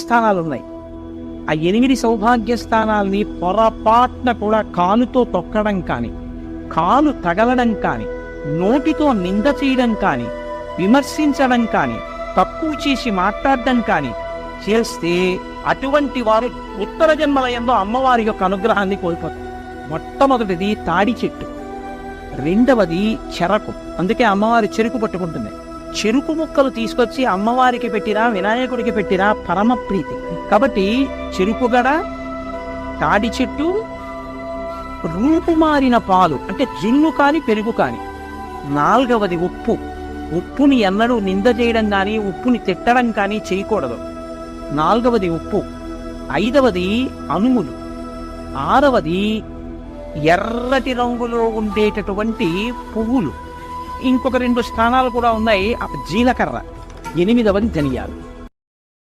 స్థానాలు ఉన్నాయి. ఆ 8 సౌభాగ్య స్థానాల్ని పొరపాటున కూడా కాలుతో తొక్కడం కానీ, కాలు తగలడం కానీ, నోటితో నింద చేయడం కానీ, విమర్శించడం కానీ, తక్కువ చేసి మాట్లాడడం కానీ చేస్తే అటువంటి వారు ఉత్తర జన్మలయంలో అమ్మవారి యొక్క అనుగ్రహాన్ని కోల్పోతారు. మొట్టమొదటిది తాడి చెట్టు, రెండవది చెరకు. అందుకే అమ్మవారి చెరుకు పట్టుకుంటుంది. చెరుకు ముక్కలు తీసుకొచ్చి అమ్మవారికి పెట్టినా వినాయకుడికి పెట్టినా పరమ ప్రీతి. కాబట్టి చెరుకుగడ, తాడి చెట్టు, రూపుమారిన పాలు అంటే జున్ను కాని పెరుగు కాని. నాలుగవది ఉప్పు. ఉప్పుని ఎన్నడూ నింద చేయడం కానీ, ఉప్పుని తిట్టడం కానీ చేయకూడదు. నాలుగవది ఉప్పు. ఐదవది అనుములు. ఆరవది ఎర్రటి రంగులో ఉండేటటువంటి పువ్వులు. ఇంకొక 2 స్థానాలు కూడా ఉన్నాయి. జీలకర్ర. 8వది ధనియాలు.